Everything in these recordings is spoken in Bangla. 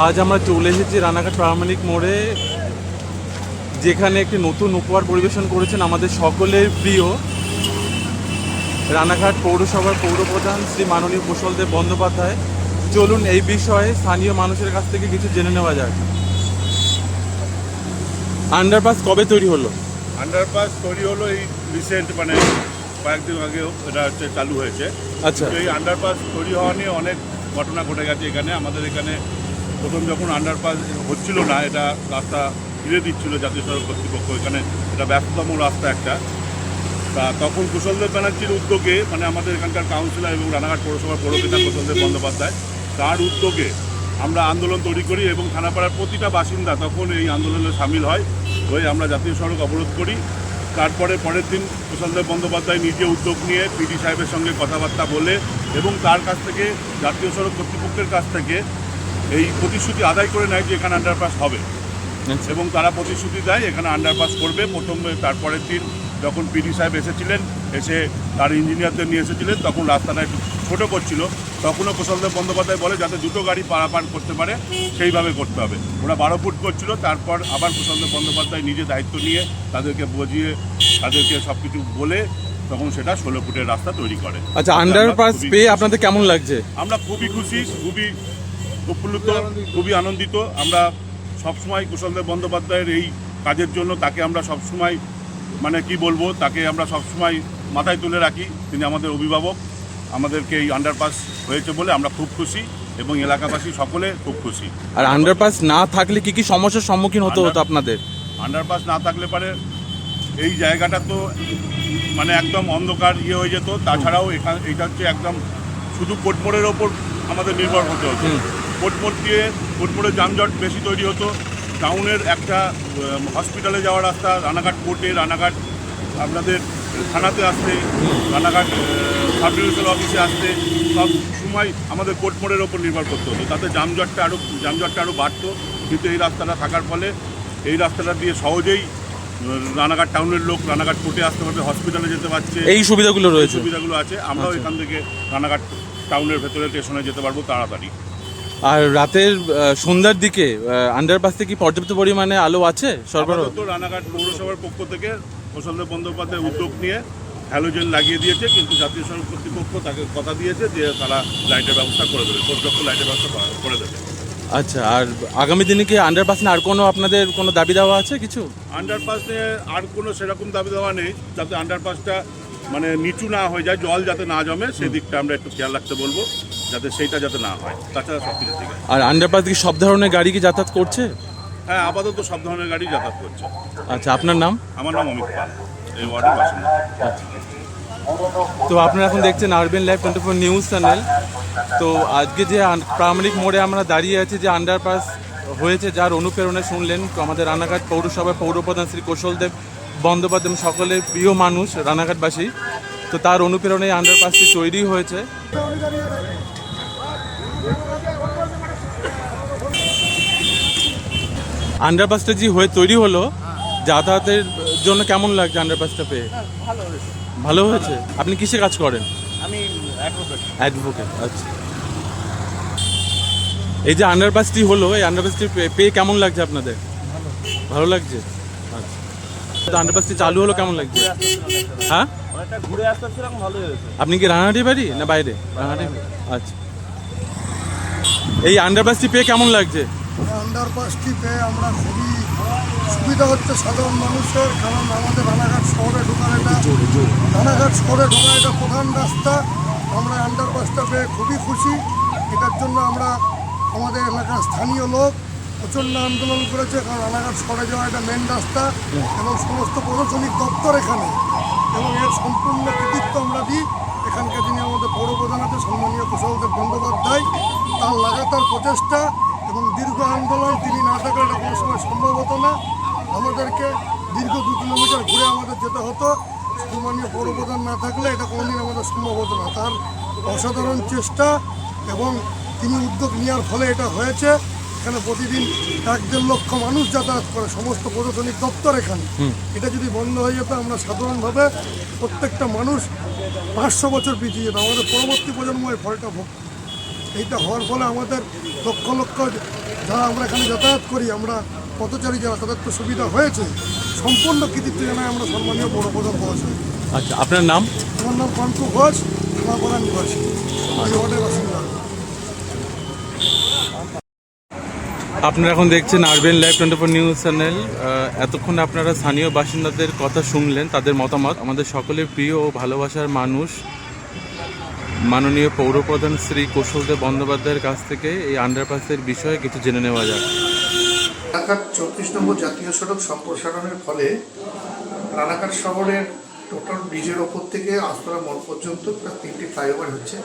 আজ আমরা চলে এসেছি রানাঘাট প্রামাণিক মোড়ে, যেখানে একটি নতুন উপহার পরিবেশন করেছেন আমাদের সকলের প্রিয় রানাঘাট পৌরসভার পৌরপ্রধান শ্রী মাননীয় কুশলদেব বন্দ্যোপাধ্যায়। চলুন এই বিষয়ে স্থানীয় মানুষের কাছ থেকে কিছু জেনে নেওয়া যাক। আন্ডারপাস কবে তৈরি হলো? আন্ডারপাস তৈরি হলো এই রিসেন্ট, মানে কয়েকদিন আগেও এটা চালু হয়েছে। আচ্ছা, এই আন্ডারপাস তৈরি হওয়া নিয়ে অনেক ঘটনা ঘটে গেছে এখানে। আমাদের এখানে প্রথম যখন আন্ডারপাস হচ্ছিল না, এটা রাস্তা ঘিরে দিচ্ছিল জাতীয় সড়ক কর্তৃপক্ষ, এখানে এটা ব্যস্ততম রাস্তা একটা। তা তখন কুশলদেব ব্যানার্জির উদ্যোগে, মানে আমাদের এখানকার কাউন্সিলর এবং রানাঘাট পৌরসভার পৌরপিতা কুশলদেব বন্দ্যোপাধ্যায়, তার উদ্যোগে আমরা আন্দোলন তৈরি করি এবং থানাপাড়ার প্রতিটা বাসিন্দা তখন এই আন্দোলনে সামিল হয়, হয়ে আমরা জাতীয় সড়ক অবরোধ করি। তারপরে পরের দিন কুশলদেব বন্দ্যোপাধ্যায় নিজে উদ্যোগ নিয়ে পিডি সাহেবের সঙ্গে কথাবার্তা বলে এবং তার কাছ থেকে জাতীয় সড়ক কর্তৃপক্ষের কাছ থেকে এই প্রতিশ্রুতি আদায় করে নেয় যে এখানে আন্ডারপাস হবে, এবং তারা প্রতিশ্রুতি দেয় এখানে আন্ডারপাস করবে। তারপরের দিন যখন পিডি সাহেব এসেছিলেন, এসে তার ইঞ্জিনিয়ারদের নিয়ে এসেছিলেন, তখন রাস্তাটা একটু ছোটো করছিল। তখনও কুশলদেব বন্দ্যোপাধ্যায় বলে যাতে দুটো গাড়ি পারাপার করতে পারে সেইভাবে করতে হবে। ওরা 12 ফুট করছিল। তারপর আবার কুশলদেব বন্দ্যোপাধ্যায় নিজে দায়িত্ব নিয়ে তাদেরকে বুঝিয়ে, তাদেরকে সব কিছু বলে তখন সেটা 16 ফুটের রাস্তা তৈরি করে। আচ্ছা, আন্ডারপাস পেয়ে আপনাদের কেমন লাগছে? আমরা খুবই খুশি, খুবই প্রফুল্লিত, খুবই আনন্দিত। আমরা সবসময় কুশলদেব বন্দ্যোপাধ্যায়ের এই কাজের জন্য তাকে আমরা সবসময়, মানে কি বলবো, তাকে আমরা সবসময় মাথায় তুলে রাখি। তিনি আমাদের অভিভাবক। আমাদেরকে এই আন্ডারপাস হয়েছে বলে আমরা খুব খুশি এবং এলাকাবাসী সকলে খুব খুশি। আর আন্ডারপাস না থাকলে কি কি সমস্যার সম্মুখীন হতে হতো আপনাদের? আন্ডারপাস না থাকলে পারে এই জায়গাটা তো মানে একদম অন্ধকার হয়ে যেত। তাছাড়াও এটা হচ্ছে একদম শুধু কোটমোড়ের ওপর আমাদের নির্ভর হতে হতো। কোটমোড়ে যানজট বেশি তৈরি হতো। টাউনের একটা হসপিটালে যাওয়ার রাস্তা, রানাঘাট কোর্টে, রানাঘাট আপনাদের থানাতে আসতে, রানাঘাট সাব ডিভিশনাল অফিসে আসতে সব সময় আমাদের কোটমোড়ের ওপর নির্ভর করতে হতো। তাতে যানজটটা আরও বাড়তো। কিন্তু এই রাস্তাটা থাকার ফলে এই রাস্তাটা দিয়ে সহজেই রানাঘাট টাউনের লোক রানাঘাট কোর্টে আসতে পারবে, হসপিটালে যেতে পারছে। এই সুবিধাগুলো রয়েছে, সুবিধাগুলো আছে। আমরাও এখান থেকে রানাঘাট টাউনের ভেতরে স্টেশনে যেতে পারবো তাড়াতাড়ি। আর রাতের সন্ধ্যার দিকে আন্ডারপাসে কি পর্যাপ্ত পরিমাণে আলো আছে সরবরাহ? তো রানাঘাট পৌরসভার পক্ষ থেকে কুশলদেব বন্দ্যোপাধ্যায় উদ্যোগ নিয়ে হ্যালোজেন লাগিয়ে দিয়েছে, কিন্তু জাতীয় সড়ক কর্তৃপক্ষ তাকে কথা দিয়েছে যে তারা লাইটের ব্যবস্থা করে দেবে, কর্তৃপক্ষ লাইটের ব্যবস্থা করে দেবে। আচ্ছা, আর আগামী দিনে কি আন্ডারপাস নিয়ে আর কোনো আপনাদের কোনো দাবি দেওয়া আছে কিছু? আন্ডারপাস নিয়ে আর কোনো সেরকম দাবি দেওয়া নেই, যাতে আন্ডারপাসটা মানে নিচু না হয়ে যায়, জল যাতে না জমে সেই দিকটা আমরা একটু খেয়াল রাখতে বলবো, যাতে সেইটা যাতে না হয়। তাছাড়া সব কিছু ঠিক আছে। আর আন্ডারপাস কি সব ধরনের গাড়ি কি যাতায়াত করছে? হ্যাঁ, আপাতত সব ধরনের গাড়ি যাতায়াত করছে। আচ্ছা, আপনার নাম? আমার নাম অমিত পাল, এই ওয়ার্ডের বাসিন্দা। তো আপনারা এখন দেখছেন আরবিএন লাইভ 24 নিউজ চ্যানেল। তো আজকে যে প্রামাণিক মোড়ে আমরা দাঁড়িয়ে আছি, যে আন্ডারপাস হয়েছে, যার অনুপ্রেরণায় শুনলেন আমাদের রানাঘাট পৌরসভার পৌরপ্রধান শ্রী কুশলদেব বন্দ্যোপাধ্যায়, সকলের প্রিয় মানুষ রানাঘাটবাসী। তো তার অনুপ্রেরণায় আন্ডারপাসটি তৈরি হয়েছে। আন্ডারপাসটা যে তৈরি হলো, যাতায়াতের জন্য কেমন লাগছে আন্ডারপাসটা পেয়ে? ভালো হয়েছে। আপনি কিসে কাজ করেন? আমি অ্যাডভোকেট। আচ্ছা, এই যে আন্ডারপাসটি হলো, এই আন্ডারপাসটি পেয়ে কেমন লাগছে আপনাদের? ভালো লাগছে। আচ্ছা, আন্ডারপাসটি চালু হলো, কেমন লাগছে? হ্যাঁ, অনেকটা ঘুরে আসতেছিলাম, ভালো হয়েছে। আপনি কি রানাঘাটি বাড়ি না বাইরে? রানাঘাটি। আচ্ছা, এই আন্ডারপাসটি পেয়ে কেমন লাগছে? আন্ডারপাসটি পেয়ে আমরা খুবই সুবিধা হচ্ছে সাধারণ মানুষের, কারণ আমাদের রানাঘাট শহরে ঢোকার এটা প্রধান রাস্তা। আমরা আন্ডারপাসটা পেয়ে খুবই খুশি। এটার জন্য আমরা আমাদের এলাকার স্থানীয় লোক প্রচণ্ড আন্দোলন করেছে, কারণ রানাঘাট শহরে যাওয়া এটা মেন রাস্তা এবং সমস্ত প্রশাসনিক দপ্তর এখানে, এবং এর সম্পূর্ণ কৃতিত্ব আমরা দিই এখানকার যিনি আমাদের পৌরপ্রধান আছে সম্মানীয় কুশলদেব বন্দ্যোপাধ্যায়। তার লাগাতার প্রচেষ্টা এবং দীর্ঘ আন্দোলন, তিনি না থাকলে এটা কোনো সময় সম্ভব হতো না। আমাদেরকে দীর্ঘ 2 কিলোমিটার ঘুরে আমাদের যেতে হতো। সম্মানীয় পৌরপ্রধান না থাকলে এটা কোনোদিন আমাদের সম্ভব হতো না। তার অসাধারণ চেষ্টা এবং তিনি উদ্যোগ নেওয়ার ফলে এটা হয়েছে। এখানে প্রতিদিন 1-1.5 লক্ষ মানুষ যাতায়াত করে, সমস্ত প্রশাসনিক দপ্তর এখানে। এটা যদি বন্ধ হয়ে যেত, আমরা সাধারণভাবে প্রত্যেকটা মানুষ 500 বছর পিছিয়ে যেত। আমাদের পরবর্তী প্রজন্ম এই ফলটা ভোগ। এইটা হওয়ার ফলে আমাদের লক্ষ লক্ষ যারা আমরা এখানে যাতায়াত করি, আমরা পথচারী যারা, তাদের তো সুবিধা হয়েছে। সম্পূর্ণ কৃতিত্ব জানাই আমরা সম্মানীয় পৌরপ্রধান মহাশয়। আচ্ছা, আপনার নাম? আমার নাম পান্টু ঘোষ, থানাপাড়ার নিবাসী, আমি ওয়ার্ডের বাসিন্দা। আপনারা এখন দেখছেন আরবিএন লাইভ 24 নিউজ চ্যানেল। এতক্ষণ আপনারা স্থানীয় বাসিন্দাদের কথা শুনলেন, তাদের মতামত। আমাদের সকলের প্রিয় ও ভালোবাসার মানুষ মাননীয় পৌরপ্রধান শ্রী কৌশলদেব বন্দ্যোপাধ্যায়ের কাছ থেকে এই আন্ডারপাসের বিষয়ে কিছু জেনে নেওয়া যাক। রানাঘাট 34 নম্বর জাতীয় সড়ক সম্প্রসারণের ফলে রানাঘাট শহরের টোটাল ব্রিজের ওপর থেকে আস্তরা মোড় পর্যন্ত প্রায় 3টি ফ্লাইওভার হচ্ছে।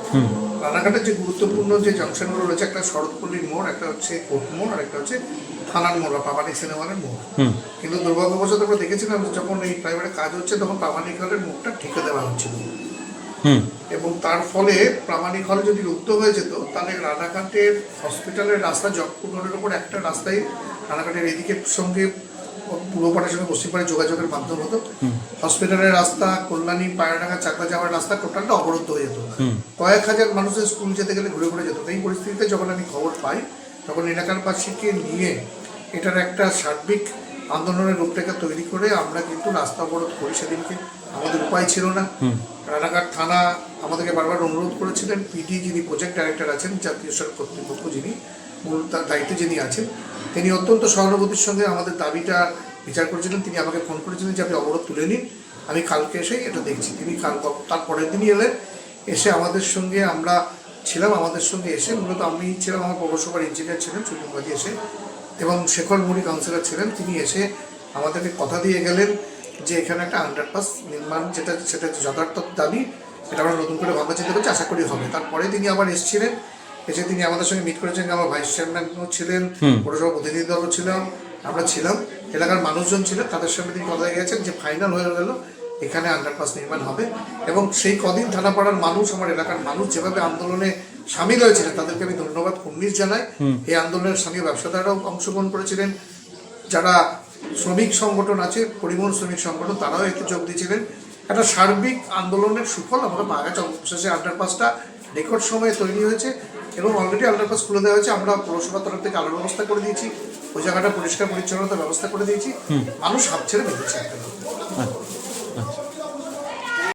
রানাঘাটের যে গুরুত্বপূর্ণ যে জাংশনগুলো রয়েছে, একটা শরৎপল্লীর মোড়, একটা হচ্ছে কোর্ট মোড়, আর একটা হচ্ছে থানার মোড় বা প্রামাণিক সিনেমার মোড়। কিন্তু দুর্ভাগ্যবশত আমরা দেখেছিলাম যখন এই ফ্লাইওভারের কাজ হচ্ছে তখন প্রামাণিক হলের মোড়টা ঠিকে দেওয়া হচ্ছিল, এবং তার ফলে প্রামাণিক হল যদি রুদ্ধ হয়ে যেত তাহলে রানাঘাটের হসপিটালের রাস্তা জগপুর রোডের ওপর একটা রাস্তায় রানাঘাটের এদিকের সঙ্গে পূর্বপাড়ার সঙ্গে পশ্চিমপাড়ায় যোগাযোগের মাধ্যম হতো। হসপিটালের রাস্তা, কল্যাণী, পায়রাডাঙ্গা, চাকদা যাওয়ার রাস্তা টোটালটা অবরুদ্ধ হয়ে যেত। কয়েক হাজার মানুষের স্কুল যেতে গেলে ঘুরে ঘুরে যেত। এই পরিস্থিতিতে যখন আমি খবর পাই তখন এলাকার বাসীকে নিয়ে এটার একটা সার্বিক আন্দোলনের রূপরেখা তৈরি করে আমরা কিন্তু রাস্তা অবরোধ করি। সেদিনকে আমাদের উপায় ছিল না। রানাঘাট থানা আমাদেরকে বারবার অনুরোধ করেছিলেন। পিডি যিনি প্রজেক্ট ডাইরেক্টর আছেন, জাতীয় সড়ক কর্তৃপক্ষ যিনি মূল তার দায়িত্বে যিনি আছেন, তিনি অত্যন্ত সহানুভূতির সঙ্গে আমাদের দাবিটা বিচার করেছিলেন। তিনি আমাকে ফোন করেছিলেন যে আপনি অবরোধ তুলে নিন, আমি কালকে এসে এটা দেখছি। তিনি তার পরের দিনই এলেন, এসে আমাদের সঙ্গে আমরা ছিলাম। আমাদের সঙ্গে এসে মূলত আমি ছিলাম, আমার পৌরসভার ইঞ্জিনিয়ার ছিলেন সুনীলবাজি এসে, এবং শেখর মুড়ি কাউন্সিলর ছিলেন। তিনি এসে আমাদেরকে কথা দিয়ে গেলেন যে এখানে একটা আন্ডারপাস নির্মাণ সেটা যথার্থ দাবি, এটা আমরা নতুন করে ভাবনা চিন্তা করছি, আশা করি হবে। তারপরে তিনি আবার এসেছিলেন, এসে তিনি আমাদের সঙ্গে মিট করেছেন। আমার ভাইস চেয়ারম্যানও ছিলেন, পৌরসভা প্রতিনিধি দলও ছিলাম, আমরা ছিলাম, এলাকার মানুষজন ছিলেন। তাদের সঙ্গে তিনি কথা গিয়েছেন যে ফাইনাল হয়ে গেল, এখানে আন্ডারপাস নির্মাণ হবে। এবং সেই কদিন থানাপাড়ার মানুষ, আমার এলাকার মানুষ যেভাবে আন্দোলনে সামিল হয়েছিলেন তাদেরকে আমি ধন্যবাদ কুর্নিশ জানাই। এই আন্দোলনের সঙ্গে ব্যবসাদাররাও অংশগ্রহণ করেছিলেন, যারা শ্রমিক সংগঠন আছে, পরিবহন শ্রমিক সংগঠন, তারাও এতে যোগ দিয়েছিলেন। একটা সার্বিক আন্দোলনের সুফল আমরা পাওয়া গেছে। অবশেষে আন্ডারপাসটা রেকর্ড সময়ে তৈরি হয়েছে এবং অলরেডি আন্ডারপাস খুলে দেওয়া হয়েছে। আমরা পৌরসভার তরফ থেকে আলোর ব্যবস্থা করে দিয়েছি, ওই জায়গাটা পরিষ্কার পরিচ্ছন্নতার ব্যবস্থা করে দিয়েছি। মানুষ হাত ছেড়ে বেঁধেছে।